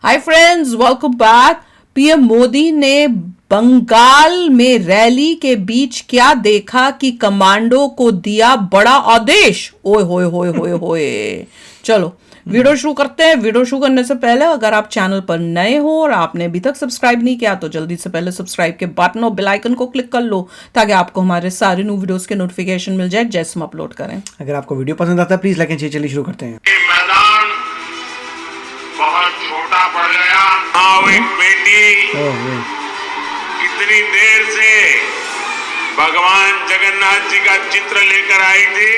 Hi friends, welcome back. PM Modi ने बंगाल में rally के बीच क्या देखा कि कमांडो को दिया बड़ा आदेश। ओए होए होए होए होए। चलो वीडियो शुरू करते हैं। वीडियो शुरू करने से पहले अगर आप चैनल पर नए हो और आपने अभी तक सब्सक्राइब नहीं किया तो जल्दी से पहले सब्सक्राइब के बटन और बेल आइकन को क्लिक कर लो ताकि आपको हमारे सारे न्यू वीडियोस के नोटिफिकेशन मिल जाए जैसे हम अपलोड करें। अगर आपको वीडियो पसंद आता है प्लीज लाइक एंड शेयर। चलिए शुरू करते हैं। मैदान बहुत छोटा पड़ गया। हाँ, एक बेटी कितनी देर से भगवान जगन्नाथ जी का चित्र लेकर आई थी।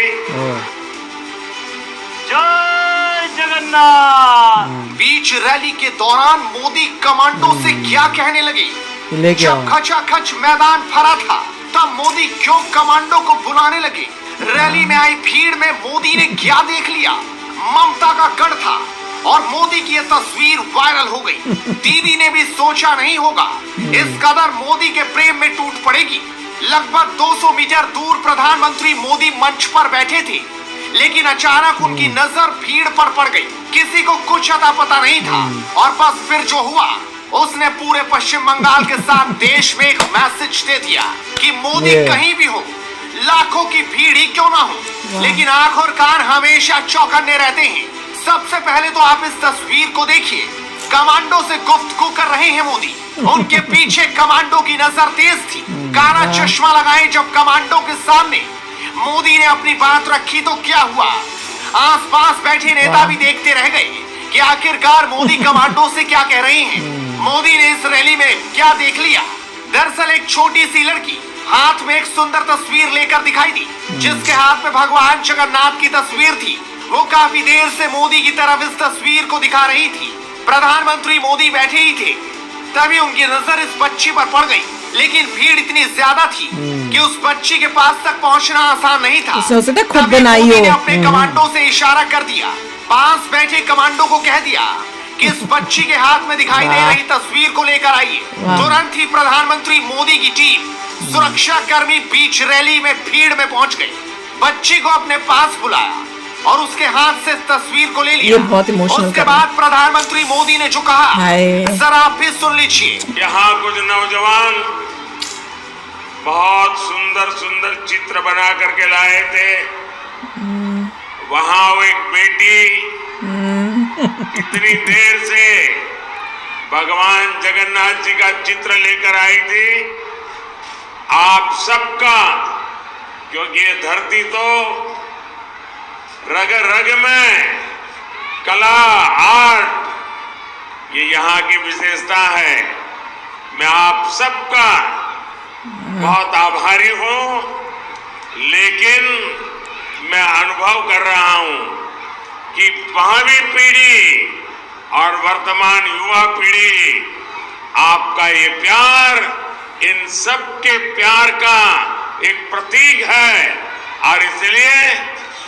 जय जगन्नाथ। बीच रैली के दौरान मोदी कमांडो से क्या कहने लगे। जब खचाखच मैदान भरा था तब मोदी क्यों कमांडो को बुलाने लगे। रैली में आई भीड़ में मोदी ने क्या देख लिया। ममता का गढ़ था और मोदी की यह तस्वीर वायरल हो गई। दीदी ने भी सोचा नहीं होगा इस कदर मोदी के प्रेम में टूट पड़ेगी। लगभग 200 मीटर दूर प्रधानमंत्री मोदी मंच पर बैठे थे, लेकिन अचानक उनकी नजर भीड़ पर पड़ गई। किसी को कुछ अता पता नहीं था और बस फिर जो हुआ उसने पूरे पश्चिम बंगाल के साथ देश में एक मैसेज दे दिया कि मोदी कहीं भी हो, लाखों की भीड़ ही क्यों ना हो, लेकिन आंख और कान हमेशा चौकन्ने रहते हैं। सबसे पहले तो आप इस तस्वीर को देखिए। कमांडो से गुफ्तगू कर रहे हैं मोदी। उनके पीछे कमांडो की नजर तेज थी। काला चश्मा लगाए जब कमांडो के सामने मोदी ने अपनी बात रखी तो क्या हुआ। आसपास बैठे नेता भी देखते रह गए कि आखिरकार मोदी कमांडो से क्या कह रहे हैं। मोदी ने इस रैली में क्या देख लिया। दरअसल एक छोटी सी लड़की हाथ में एक सुंदर तस्वीर लेकर दिखाई दी, जिसके हाथ में भगवान जगन्नाथ की तस्वीर थी। वो काफी देर से मोदी की तरफ इस तस्वीर को दिखा रही थी। प्रधानमंत्री मोदी बैठे ही थे, तभी उनकी नजर इस बच्ची पर पड़ गई, लेकिन भीड़ इतनी ज्यादा थी कि उस बच्ची के पास तक पहुंचना आसान नहीं था। खुद बनाई मोदी ने अपने कमांडो से इशारा कर दिया। पास बैठे कमांडो को कह दिया कि इस बच्ची के हाथ में दिखाई दे रही तस्वीर को लेकर आइए। तुरंत ही प्रधानमंत्री मोदी की टीम सुरक्षा कर्मी बीच रैली में भीड़ में पहुंच गई। बच्ची को अपने पास बुलाया और उसके हाथ से तस्वीर को ले लिया। ये बहुत इमोशनल। उसके बाद प्रधानमंत्री मोदी ने जो कहा जरा आप भी सुन लीजिए। यहाँ कुछ नौजवान बहुत सुंदर सुंदर चित्र बना करके लाए थे। वहाँ वो एक बेटी कितनी देर से भगवान जगन्नाथ जी का चित्र लेकर आई थी। आप सबका, क्योंकि ये धरती तो रग रग में कला आर्ट ये यहाँ की विशेषता है। मैं आप सबका बहुत आभारी हूँ, लेकिन मैं अनुभव कर रहा हूँ कि भावी पीढ़ी और वर्तमान युवा पीढ़ी आपका ये प्यार इन सब के प्यार का एक प्रतीक है और इसलिए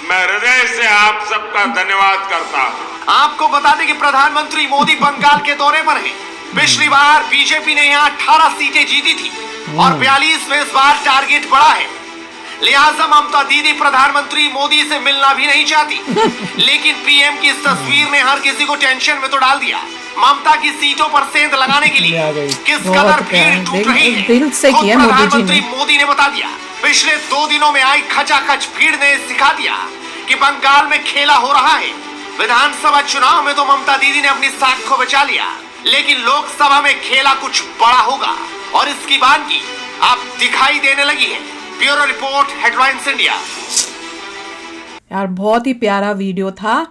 मैं हृदय से आप सबका धन्यवाद करता हूँ। आपको बता दें कि प्रधानमंत्री मोदी बंगाल के दौरे पर हैं। पिछली बार बीजेपी ने यहाँ 18 सीटें जीती थी और 42 में इस बार टारगेट बढ़ा है। लिहाजा ममता दीदी प्रधानमंत्री मोदी से मिलना भी नहीं चाहती, लेकिन पीएम की इस तस्वीर ने हर किसी को टेंशन में तो डाल दिया। ममता की सीटों पर सेंध लगाने के लिए किस कदर भीड़ टूट रही है प्रधानमंत्री मोदी ने बता दिया। पिछले 2 दिनों में आई खचाखच भीड़ ने सिखा दिया कि बंगाल में खेला हो रहा है। विधानसभा चुनाव में तो ममता दीदी ने अपनी साख को बचा लिया, लेकिन लोकसभा में खेला कुछ बड़ा होगा और इसकी बानगी अब दिखाई देने लगी है। Bureau report, headlines India. यार बहुत ही प्यारा वीडियो था।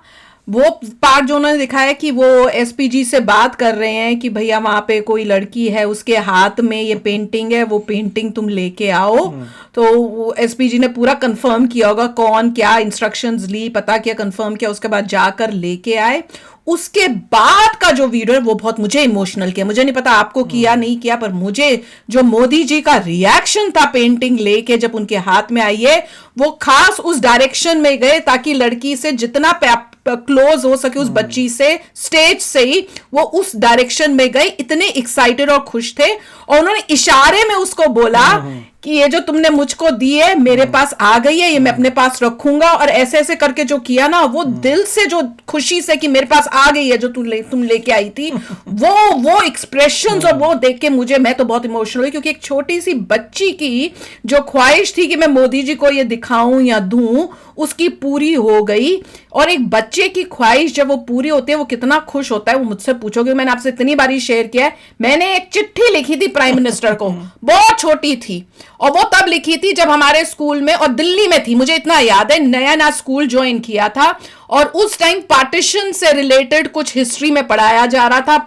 वो पार्ट जो उन्होंने दिखाया कि वो एसपीजी से बात कर रहे हैं कि भैया वहां पे कोई लड़की है, उसके हाथ में ये पेंटिंग है, वो पेंटिंग तुम लेके आओ। तो वो एसपीजी ने पूरा कंफर्म किया होगा कौन क्या इंस्ट्रक्शंस ली, पता किया, कंफर्म किया, उसके बाद जाकर लेके आए। उसके बाद का जो वीडियो है वो बहुत मुझे इमोशनल किया। मुझे नहीं पता आपको किया नहीं किया, पर मुझे जो मोदी जी का रिएक्शन था पेंटिंग लेके जब उनके हाथ में आई है, वो खास उस डायरेक्शन में गए ताकि लड़की से जितना क्लोज हो सके उस बच्ची से, स्टेज से ही वो उस डायरेक्शन में गए। इतने एक्साइटेड और खुश थे और उन्होंने इशारे में उसको बोला कि ये जो तुमने मुझको दी है मेरे पास आ गई है, ये मैं अपने पास रखूंगा, और ऐसे ऐसे करके जो किया ना, वो दिल से जो खुशी से कि मेरे पास आ गई है जो तुम लेके आई थी, वो एक्सप्रेशंस और वो देख के मैं तो बहुत इमोशनल हुई, क्योंकि एक छोटी सी बच्ची की जो ख्वाहिश थी कि मैं मोदी जी को ये दिखाऊं या दूं, उसकी पूरी हो गई। और एक बच्चे की ख्वाहिश जब वो पूरी होती है वो कितना खुश होता है, वो मुझसे पूछोगे, मैंने आपसे इतनी बारी शेयर किया है, मैंने एक चिट्ठी लिखी थी प्राइम मिनिस्टर को, बहुत छोटी थी, और वो तब लिखी थी जब हमारे स्कूल में, और दिल्ली में थी, मुझे इतना याद है, नया नया स्कूल ज्वाइन किया था, और उस टाइम पार्टीशन से रिलेटेड कुछ हिस्ट्री में पढ़ाया जा रहा था,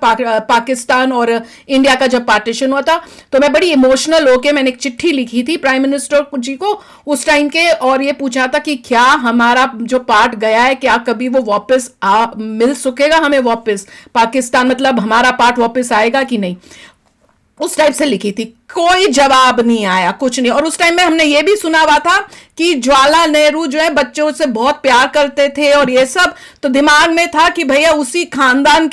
पाकिस्तान और इंडिया का जब पार्टीशन हुआ था, तो मैं बड़ी इमोशनल होके मैंने एक चिट्ठी लिखी थी प्राइम मिनिस्टर जी को उस टाइम के, और ये पूछा था कि क्या हमारा जो पार्ट गया है, क्या कभी वो वापस मिल सकेगा हमें वापस, पाकिस्तान मतलब हमारा पार्ट वापस आएगा कि नहीं, उस टाइप से लिखी थी। कोई जवाब नहीं आया, कुछ नहीं। और उस टाइम में हमने ये भी सुना हुआ था कि जवाहरलाल नेहरू जो है बच्चों से बहुत प्यार करते थे और ये सब, तो दिमाग में था कि भैया उसी खानदान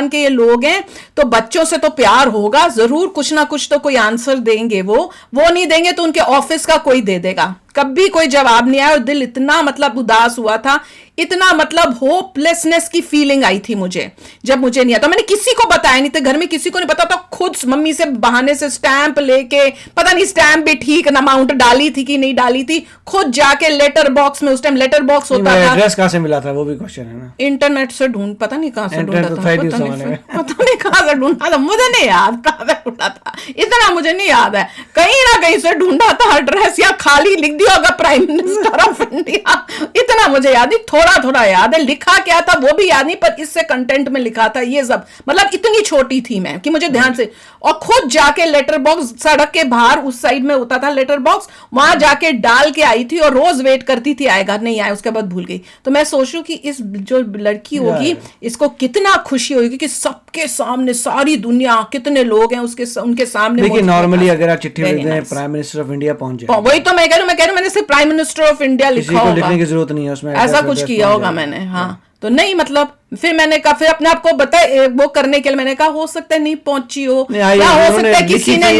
के ये लोग हैं, तो बच्चों से तो प्यार होगा जरूर, कुछ ना कुछ तो कोई आंसर देंगे, वो नहीं देंगे तो उनके ऑफिस का कोई दे देगा। कभी कोई जवाब नहीं आया और दिल इतना मतलब उदास हुआ था, इतना मतलब होपलेसनेस की फीलिंग आई थी मुझे जब मुझे नहीं आता। मैंने किसी को बताया नहीं था, घर में किसी को नहीं पता था, खुद मम्मी से बहाने से स्टैंप लेके, पता नहीं स्टैंप भी ठीक अमाउंट डाली थी कि नहीं डाली थी, खुद जाके लेटर बॉक्स में, उस टाइम लेटर बॉक्स होता था, एड्रेस कहां से मिला था वो भी क्वेश्चन है ना, इंटरनेट से ढूंढ, पता नहीं कहां से ढूंढा था, पता नहीं कहां से ढूंढा था, मुझे नहीं याद कहां से ढूंढा था, इतना मुझे नहीं याद है, कहीं ना कहीं से ढूंढा था एड्रेस, या खाली लिख दिया होगा प्राइम मिनिस्टर ऑफ इंडिया, इतना मुझे याद नहीं, थोड़ा याद है, लिखा क्या था वो भी याद नहीं, पर इससे कंटेंट में लिखा था ये सब, मतलब इतनी छोटी थी मैं कि मुझे ध्यान से, और खुद जाके लेटर बॉक्स, सड़क के बाहर उस साइड में होता था लेटर बॉक्स, वहां जाके डाल के आई थी और रोज वेट करती थी आएगा, नहीं आया, उसके बाद भूल गई। तो मैं सोच रही हूँ कि इस जो लड़की होगी इसको कितना खुशी होगी कि सबके सामने सारी दुनिया, कितने लोग हैं उनके सामने। देखिए नॉर्मली अगर आप चिट्ठी लिख दें प्राइम मिनिस्टर ऑफ इंडिया पहुंच जाए, वही तो मैं कह रही हूँ, मैंने सिर्फ प्राइम मिनिस्टर ऑफ इंडिया लिखा होगा, लिखने की जरूरत नहीं है उसमें, ऐसा कुछ किया होगा मैंने, हाँ। तो नहीं मतलब फिर मैंने कहा, फिर अपने आप को बताया वो करने के लिए मैंने कहा हो सकता है नहीं पहुंची हो, या हो सकता है किसी ने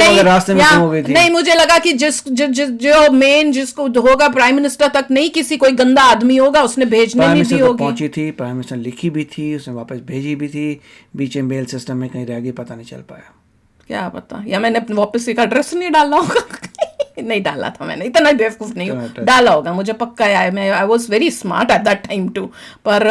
नहीं, मुझे लगा कि जो मेन जिसको होगा प्राइम मिनिस्टर तक नहीं, किसी कोई गंदा आदमी होगा उसने भेजने नहीं दी होगी। पहुंची थी, प्राइम मिनिस्टर लिखी भी थी, उसने वापस भेजी भी थी, बीच में मेल सिस्टम में कहीं रह गई, पता नहीं चल पाया, क्या पता, या मैंने वापस एक एड्रेस नहीं डाला होगा नहीं डाला था मैंने, इतना बेवकूफ नहीं डाला होगा, मुझे पक्का है, मैं I was very smart at that time too, पर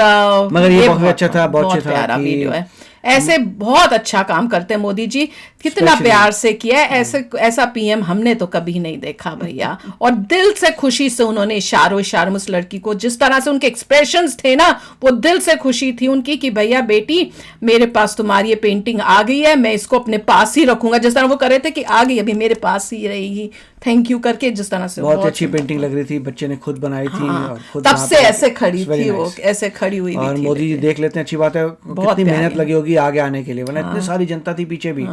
मगर ये बहुत अच्छा था, बहुत प्यारा वीडियो है। ऐसे बहुत अच्छा काम करते हैं मोदी जी, कितना प्यार से किया है, ऐसा पीएम हमने तो कभी नहीं देखा भैया, और दिल से खुशी से उन्होंने इशारों में उस लड़की को, जिस तरह से उनके एक्सप्रेशंस थे ना, वो दिल से खुशी थी उनकी कि भैया बेटी मेरे पास तुम्हारी ये पेंटिंग आ गई है, मैं इसको अपने पास ही रखूंगा, जिस तरह वो कर रहे थे कि आ गई अभी मेरे पास ही रहेगी, थैंक यू करके, जिस तरह से बहुत अच्छी पेंटिंग लग रही थी, बच्चे ने खुद बनाई थी, और खुद तब से ऐसे खड़ी थी वो, ऐसे खड़ी हुई और मोदी जी देख लेते हैं, अच्छी बात है, कितनी मेहनत लगी होगी आगे आने के लिए, वरना इतनी सारी जनता थी पीछे भी,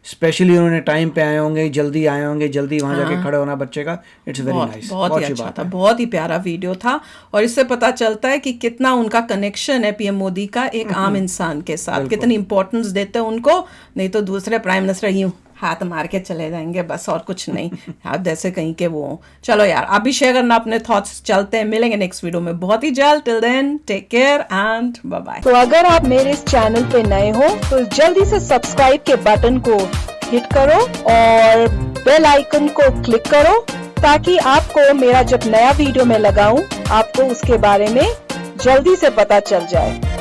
स्पेशली उन्होंने टाइम पे आए होंगे, जल्दी आए होंगे, जल्दी वहां जाके खड़े होना बच्चे का, इट्स वेरी नाइस, बहुत ही अच्छा था, बहुत ही प्यारा वीडियो था, और इससे पता चलता है कि कितना उनका कनेक्शन है पीएम मोदी का एक आम इंसान के साथ, कितनी इंपॉर्टेंस देते हैं उनको, नहीं तो दूसरे प्राइम मिनिस्टर यूं हाथ मार के चले जाएंगे बस, और कुछ नहीं, आप जैसे कहीं के वो। चलो यार, आप भी शेयर करना अपने थॉट्स, चलते हैं, मिलेंगे नेक्स्ट वीडियो में बहुत ही जल्द, till then take care and bye bye. तो अगर आप मेरे इस चैनल पे नए हो तो जल्दी से सब्सक्राइब के बटन को हिट करो और बेल आइकन को क्लिक करो, ताकि आपको मेरा जब नया वीडियो मैं लगाऊं आपको उसके बारे में जल्दी से पता चल जाए।